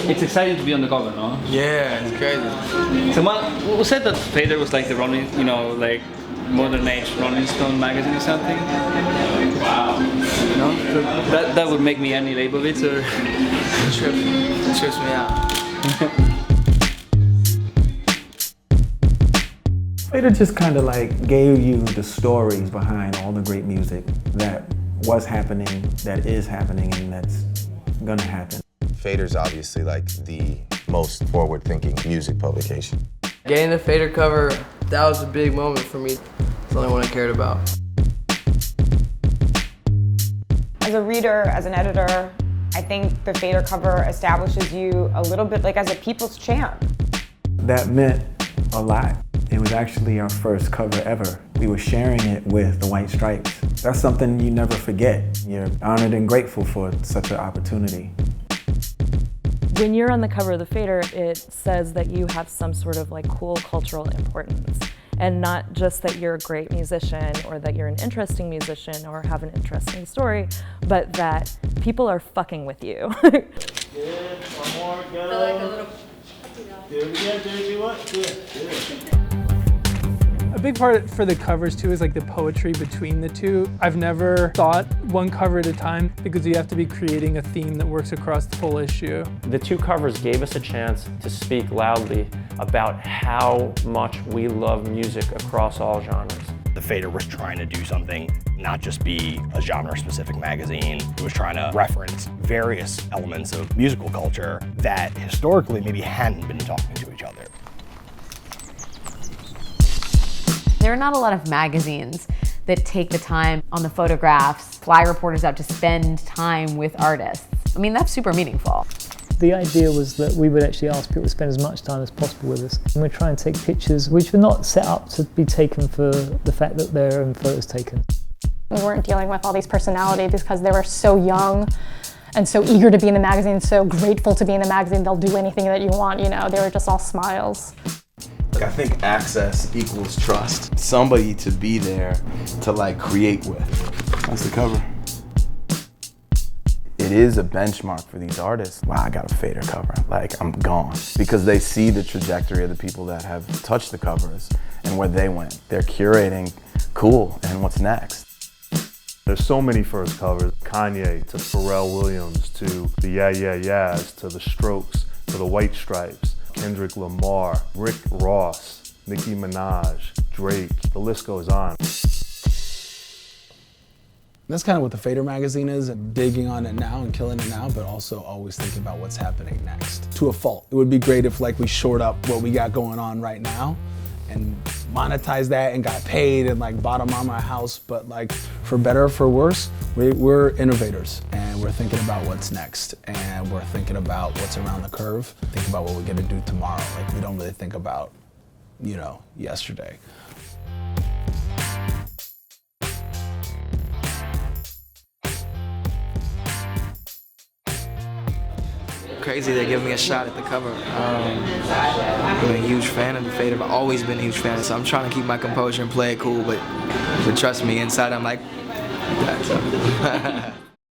It's exciting to be on the cover, no? Yeah, it's crazy. Someone who said that FADER was like the Rolling, you know, like modern age Rolling Stone magazine or something. Wow. You know, that would make me any label it or. It trips me out. FADER just kind of like gave you the stories behind all the great music that was happening, that is happening, and that's gonna happen. FADER's obviously like the most forward-thinking music publication. Getting the FADER cover, that was a big moment for me. It's the only one I cared about. As a reader, as an editor, I think the FADER cover establishes you a little bit like as a people's champ. That meant a lot. It was actually our first cover ever. We were sharing it with the White Stripes. That's something you never forget. You're honored and grateful for such an opportunity. When you're on the cover of the FADER, it says that you have some sort of like cool cultural importance. And not just that you're a great musician or that you're an interesting musician or have an interesting story, but that people are fucking with you. Good, one more, go. I like a little... Do it. A big part for the covers too is like the poetry between the two. I've never thought one cover at a time because you have to be creating a theme that works across the whole issue. The two covers gave us a chance to speak loudly about how much we love music across all genres. The FADER was trying to do something, not just be a genre-specific magazine. It was trying to reference various elements of musical culture that historically maybe hadn't been talking to each other. There are not a lot of magazines that take the time on the photographs, fly reporters out to spend time with artists. I mean, that's super meaningful. The idea was that we would actually ask people to spend as much time as possible with us. And we'd try and take pictures which were not set up to be taken for the fact that there are photos taken. We weren't dealing with all these personalities because they were so young and so eager to be in the magazine, so grateful to be in the magazine, they'll do anything that you want, you know, they were just all smiles. I think access equals trust. Somebody to be there to like create with. That's the cover. It is a benchmark for these artists. Wow, I got a FADER cover. Like, I'm gone. Because they see the trajectory of the people that have touched the covers and where they went. They're curating, cool, and what's next? There's so many first covers. Kanye to Pharrell Williams to the Yeah Yeah Yeahs to the Strokes to the White Stripes, Kendrick Lamar, Rick Ross, Nicki Minaj, Drake, the list goes on. That's kind of what the FADER magazine is, and digging on it now and killing it now, but also always thinking about what's happening next. To a fault. It would be great if like we shored up what we got going on right now and monetized that and got paid and like bought a mama a house, but like for better or for worse, we're innovators and we're thinking about what's next and we're thinking about what's around the curve, think about what we're gonna do tomorrow. Like we don't really think about, you know, yesterday. Crazy they're giving me a shot at the cover. I'm a huge fan of the FADER. I've always been a huge fan, so I'm trying to keep my composure and play it cool, but trust me, inside I'm like that. So.